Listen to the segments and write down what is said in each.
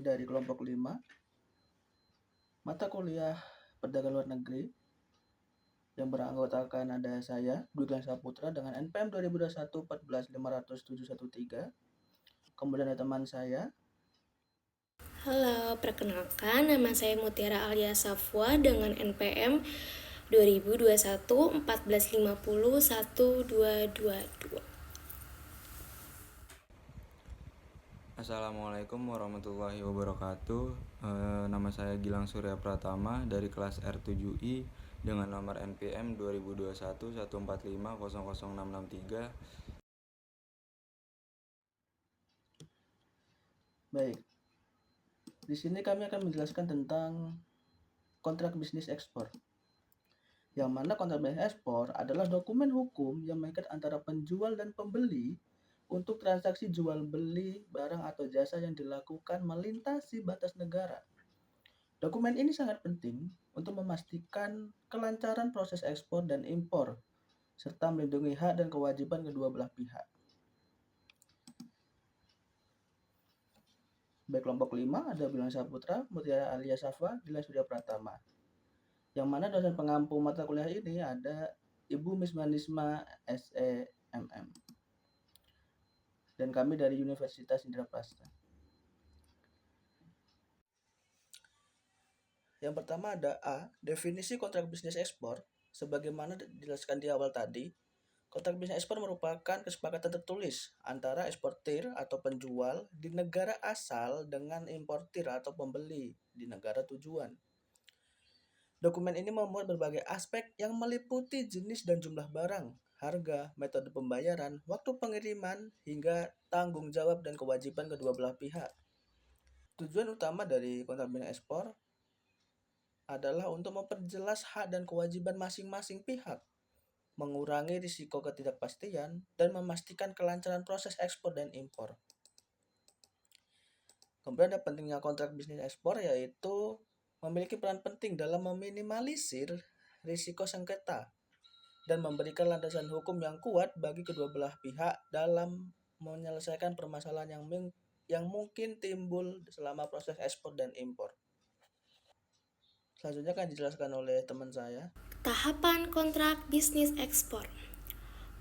dari kelompok 5, mata kuliah perdagangan luar negeri, yang beranggotakan ada saya, Dwi Saputra dengan NPM 2021 1450713. Kemudian ada teman saya. Halo, perkenalkan nama saya Mutiara Alia Safwa dengan NPM 2021 1450 1222. Assalamualaikum warahmatullahi wabarakatuh. Nama saya Gilang Surya Pratama dari kelas R7I dengan nomor NPM 2021 145 Baik. Di sini kami akan menjelaskan tentang kontrak bisnis ekspor. Yang mana kontrak bisnis ekspor adalah dokumen hukum yang mengikat antara penjual dan pembeli untuk transaksi jual beli barang atau jasa yang dilakukan melintasi batas negara. Dokumen ini sangat penting untuk memastikan kelancaran proses ekspor dan impor, serta melindungi hak dan kewajiban kedua belah pihak. Baik, kelompok 5 ada Bilang Saputra, Mutiara Alia Safwa, Dilan Surya Pratama. Yang mana dosen pengampu mata kuliah ini ada Ibu Mismanisma SEMM. Dan kami dari Universitas Indraprasta. Yang pertama ada A, definisi kontrak bisnis ekspor. Sebagaimana dijelaskan di awal tadi, kontrak bisnis ekspor merupakan kesepakatan tertulis antara eksportir atau penjual di negara asal dengan importir atau pembeli di negara tujuan. Dokumen ini memuat berbagai aspek yang meliputi jenis dan jumlah barang, harga, metode pembayaran, waktu pengiriman, hingga tanggung jawab dan kewajiban kedua belah pihak. Tujuan utama dari kontrak bisnis ekspor adalah untuk memperjelas hak dan kewajiban masing-masing pihak, mengurangi risiko ketidakpastian, dan memastikan kelancaran proses ekspor dan impor. Kemudian ada pentingnya kontrak bisnis ekspor, yaitu memiliki peran penting dalam meminimalisir risiko sengketa dan memberikan landasan hukum yang kuat bagi kedua belah pihak dalam menyelesaikan permasalahan yang mungkin timbul selama proses ekspor dan impor. Selanjutnya akan dijelaskan oleh teman saya. Tahapan kontrak bisnis ekspor.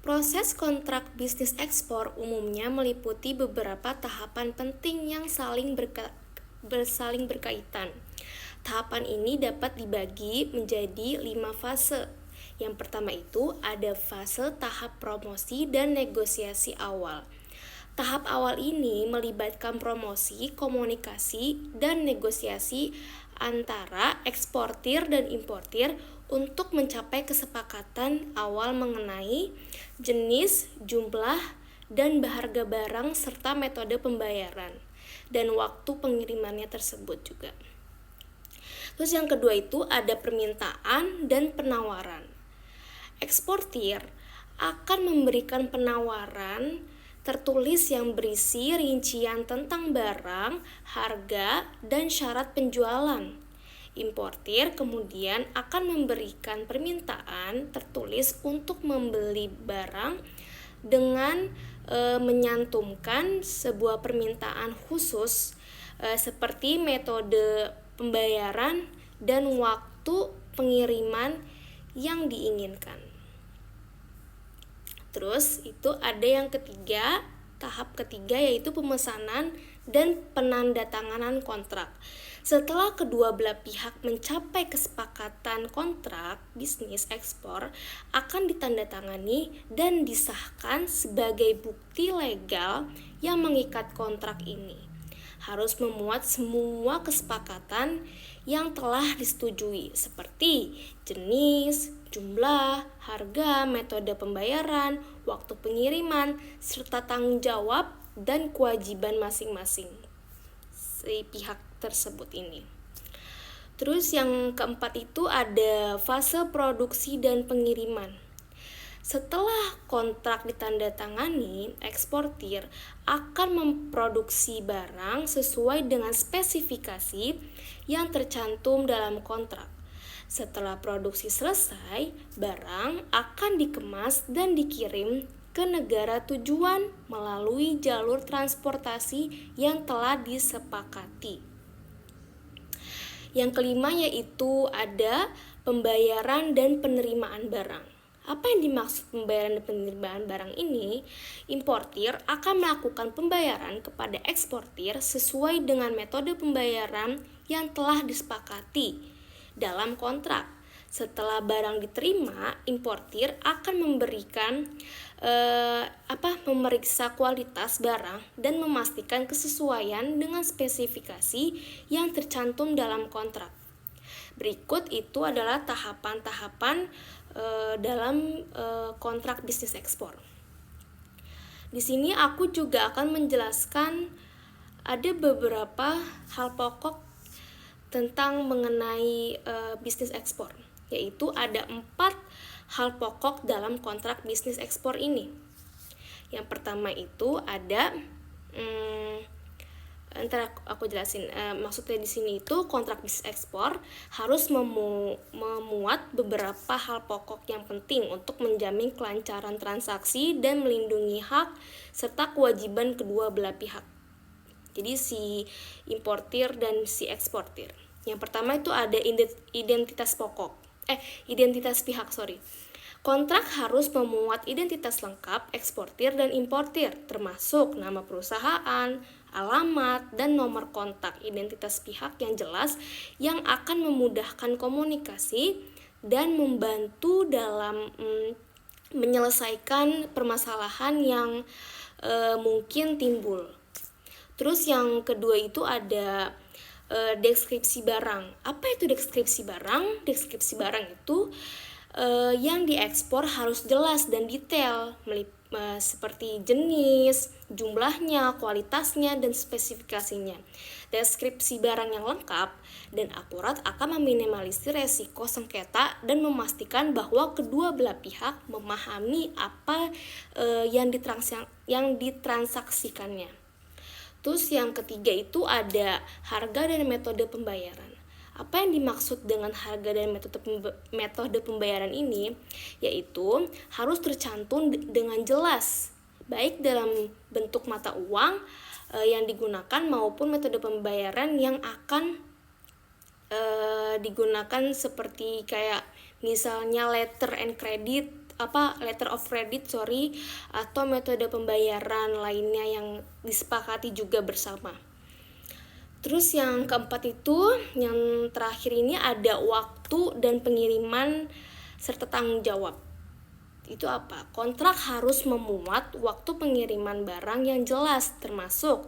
Proses kontrak bisnis ekspor umumnya meliputi beberapa tahapan penting yang saling berkaitan. Tahapan ini dapat dibagi menjadi 5 fase. Yang pertama itu ada fase tahap promosi dan negosiasi awal. Tahap awal ini melibatkan promosi, komunikasi, dan negosiasi antara eksportir dan importir untuk mencapai kesepakatan awal mengenai jenis, jumlah, dan harga barang serta metode pembayaran dan waktu pengirimannya tersebut juga. Terus yang kedua itu ada permintaan dan penawaran. Eksportir akan memberikan penawaran tertulis yang berisi rincian tentang barang, harga, dan syarat penjualan. Importir kemudian akan memberikan permintaan tertulis untuk membeli barang dengan menyantumkan sebuah permintaan khusus seperti metode pembayaran dan waktu pengiriman yang diinginkan. Terus itu ada yang ketiga, tahap ketiga yaitu pemesanan dan penandatanganan kontrak. Setelah kedua belah pihak mencapai kesepakatan kontrak bisnis ekspor akan ditandatangani dan disahkan sebagai bukti legal yang mengikat kontrak ini. Harus memuat semua kesepakatan yang telah disetujui seperti jenis, jumlah, harga, metode pembayaran, waktu pengiriman, serta tanggung jawab dan kewajiban masing-masing si pihak tersebut ini. Terus yang keempat itu ada fase produksi dan pengiriman. Setelah kontrak ditandatangani, eksportir akan memproduksi barang sesuai dengan spesifikasi yang tercantum dalam kontrak. Setelah produksi selesai, barang akan dikemas dan dikirim ke negara tujuan melalui jalur transportasi yang telah disepakati. Yang kelima yaitu ada pembayaran dan penerimaan barang. Apa yang dimaksud pembayaran dan penerimaan barang ini? Importir akan melakukan pembayaran kepada eksportir sesuai dengan metode pembayaran yang telah disepakati dalam kontrak. Setelah barang diterima, importir akan memeriksa kualitas barang dan memastikan kesesuaian dengan spesifikasi yang tercantum dalam kontrak. Berikut itu adalah tahapan-tahapan dalam kontrak bisnis ekspor. Di sini aku juga akan menjelaskan ada beberapa hal pokok tentang mengenai bisnis ekspor, yaitu ada 4 hal pokok dalam kontrak bisnis ekspor ini. Yang pertama itu ada ntar aku jelasin. Maksudnya di sini itu kontrak bisnis ekspor harus memuat beberapa hal pokok yang penting untuk menjamin kelancaran transaksi dan melindungi hak serta kewajiban kedua belah pihak. Jadi si importir dan si eksportir. Yang pertama itu ada identitas pihak. Kontrak harus memuat identitas lengkap eksportir dan importir, termasuk nama perusahaan, alamat, dan nomor kontak identitas pihak yang jelas yang akan memudahkan komunikasi dan membantu dalam menyelesaikan permasalahan yang mungkin timbul. Terus yang kedua itu ada deskripsi barang. Apa itu deskripsi barang? Deskripsi barang itu yang diekspor harus jelas dan detail, seperti jenis, jumlahnya, kualitasnya, dan spesifikasinya. Deskripsi barang yang lengkap dan akurat akan meminimalisir resiko sengketa dan memastikan bahwa kedua belah pihak memahami apa yang ditransaksikannya. Terus yang ketiga itu ada harga dan metode pembayaran. Apa yang dimaksud dengan harga dan metode pembayaran ini? Yaitu harus tercantum dengan jelas, baik dalam bentuk mata uang yang digunakan maupun metode pembayaran yang akan digunakan, seperti kayak misalnya letter of credit atau metode pembayaran lainnya yang disepakati juga bersama. Terus yang keempat itu, yang terakhir ini ada waktu dan pengiriman serta tanggung jawab. Itu apa? Kontrak harus memuat waktu pengiriman barang yang jelas, termasuk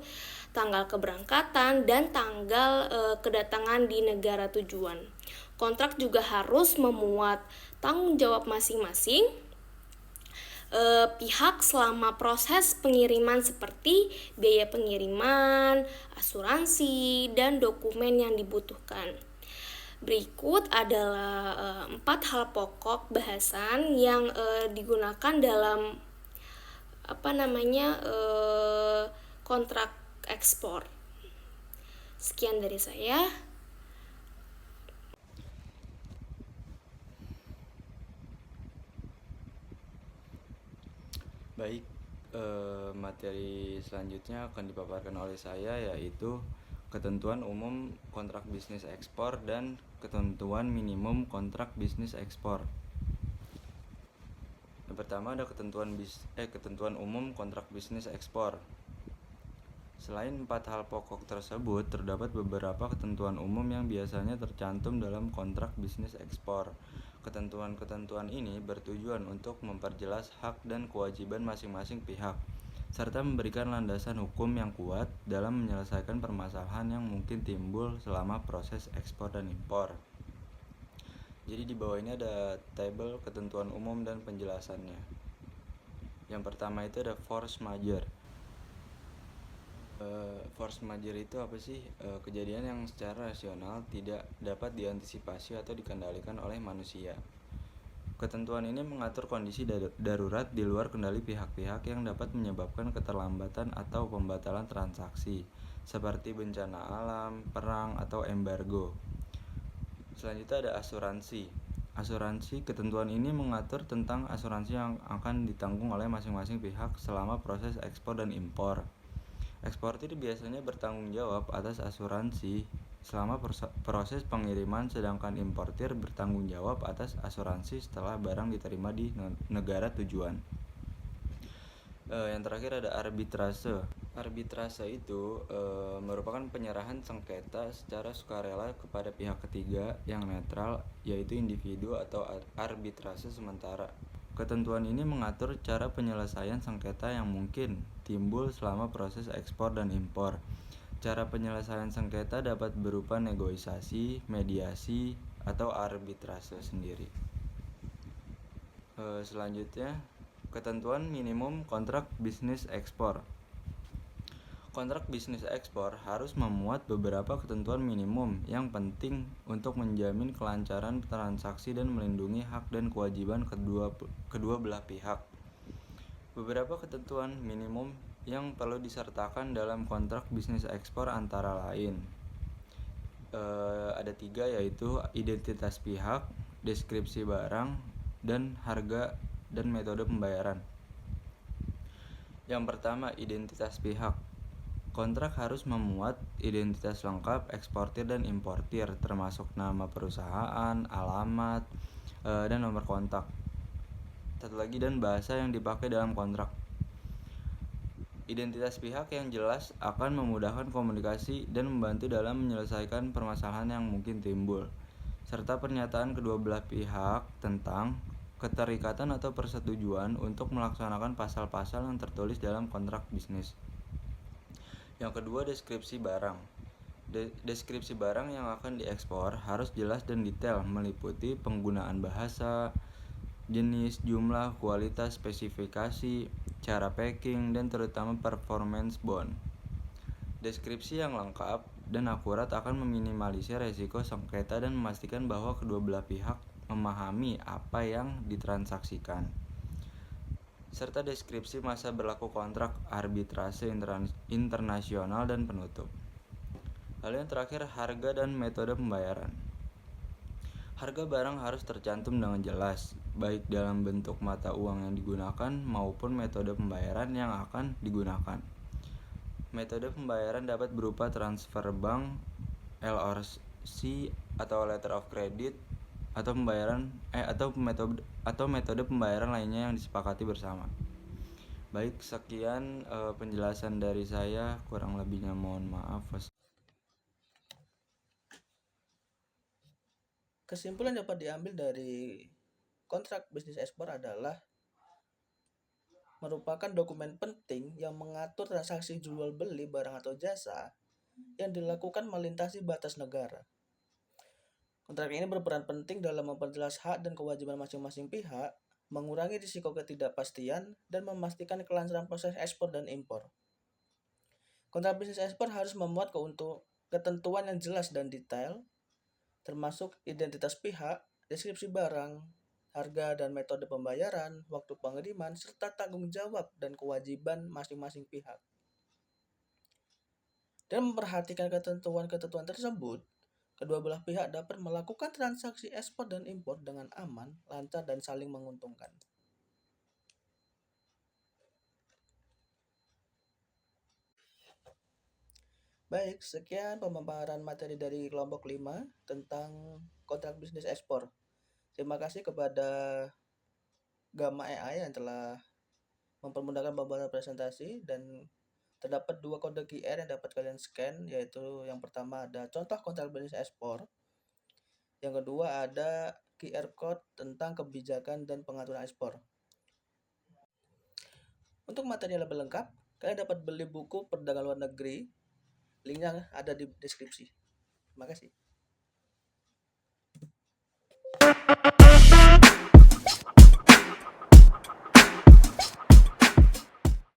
tanggal keberangkatan dan tanggal kedatangan di negara tujuan. Kontrak juga harus memuat tanggung jawab masing-masing pihak selama proses pengiriman, seperti biaya pengiriman, asuransi, dan dokumen yang dibutuhkan. Berikut adalah 4 hal pokok bahasan yang digunakan dalam kontrak ekspor. Sekian dari saya. Baik, materi selanjutnya akan dipaparkan oleh saya, yaitu ketentuan umum kontrak bisnis ekspor dan ketentuan minimum kontrak bisnis ekspor. Yang pertama ada ketentuan umum kontrak bisnis ekspor. Selain 4 hal pokok tersebut, terdapat beberapa ketentuan umum yang biasanya tercantum dalam kontrak bisnis ekspor. Ketentuan-ketentuan ini bertujuan untuk memperjelas hak dan kewajiban masing-masing pihak, serta memberikan landasan hukum yang kuat dalam menyelesaikan permasalahan yang mungkin timbul selama proses ekspor dan impor. Jadi di bawah ini ada tabel ketentuan umum dan penjelasannya. Yang pertama itu ada force majeure. Force majeure itu apa sih? Kejadian yang secara rasional tidak dapat diantisipasi atau dikendalikan oleh manusia. Ketentuan ini mengatur kondisi darurat di luar kendali pihak-pihak yang dapat menyebabkan keterlambatan atau pembatalan transaksi, seperti bencana alam, perang, atau embargo. Selanjutnya ada asuransi. Ketentuan ini mengatur tentang asuransi yang akan ditanggung oleh masing-masing pihak selama proses ekspor dan impor. Eksportir biasanya bertanggung jawab atas asuransi selama proses pengiriman, sedangkan importir bertanggung jawab atas asuransi setelah barang diterima di negara tujuan. Yang terakhir ada arbitrase. Arbitrase itu merupakan penyerahan sengketa secara sukarela kepada pihak ketiga yang netral, yaitu individu atau arbitrase sementara. Ketentuan ini mengatur cara penyelesaian sengketa yang mungkin timbul selama proses ekspor dan impor. Cara penyelesaian sengketa dapat berupa negosiasi, mediasi, atau arbitrase sendiri. Selanjutnya, ketentuan minimum kontrak bisnis ekspor. Kontrak bisnis ekspor harus memuat beberapa ketentuan minimum yang penting untuk menjamin kelancaran transaksi dan melindungi hak dan kewajiban kedua belah pihak. Beberapa ketentuan minimum yang perlu disertakan dalam kontrak bisnis ekspor antara lain ada 3, yaitu identitas pihak, deskripsi barang, dan harga dan metode pembayaran. Yang pertama, identitas pihak. Kontrak harus memuat identitas lengkap eksportir dan importir, termasuk nama perusahaan, alamat, dan nomor kontak. Satu lagi, dan bahasa yang dipakai dalam kontrak. Identitas pihak yang jelas akan memudahkan komunikasi dan membantu dalam menyelesaikan permasalahan yang mungkin timbul, serta pernyataan kedua belah pihak tentang keterikatan atau persetujuan untuk melaksanakan pasal-pasal yang tertulis dalam kontrak bisnis. Yang kedua, deskripsi barang. Deskripsi barang yang akan diekspor harus jelas dan detail, meliputi penggunaan bahasa, jenis, jumlah, kualitas, spesifikasi, cara packing, dan terutama performance bond. Deskripsi yang lengkap dan akurat akan meminimalisir resiko sengketa dan memastikan bahwa kedua belah pihak memahami apa yang ditransaksikan. Serta deskripsi masa berlaku kontrak, arbitrase internasional, dan penutup. Lalu yang terakhir, harga dan metode pembayaran. Harga barang harus tercantum dengan jelas, baik dalam bentuk mata uang yang digunakan maupun metode pembayaran yang akan digunakan. Metode pembayaran dapat berupa transfer bank, LOC, atau letter of credit, atau metode pembayaran lainnya yang disepakati bersama. Baik, sekian penjelasan dari saya, kurang lebihnya mohon maaf. Kesimpulan yang dapat diambil dari kontrak bisnis ekspor adalah merupakan dokumen penting yang mengatur transaksi jual beli barang atau jasa yang dilakukan melintasi batas negara. Kontrak ini berperan penting dalam memperjelas hak dan kewajiban masing-masing pihak, mengurangi risiko ketidakpastian, dan memastikan kelancaran proses ekspor dan impor. Kontrak bisnis ekspor harus memuat ketentuan yang jelas dan detail, termasuk identitas pihak, deskripsi barang, harga dan metode pembayaran, waktu pengiriman, serta tanggung jawab dan kewajiban masing-masing pihak. Dan memperhatikan ketentuan-ketentuan tersebut, kedua belah pihak dapat melakukan transaksi ekspor dan impor dengan aman, lancar, dan saling menguntungkan. Baik, sekian pemaparan materi dari kelompok 5 tentang kontrak bisnis ekspor. Terima kasih kepada Gamma AI yang telah mempermudahkan pembuatan presentasi, dan terdapat 2 kode QR yang dapat kalian scan, yaitu yang pertama ada contoh kontrak bisnis ekspor, yang kedua ada QR code tentang kebijakan dan pengaturan ekspor. Untuk materi yang lebih lengkap, kalian dapat beli buku Perdagangan Luar Negeri, linknya ada di deskripsi. Terima kasih.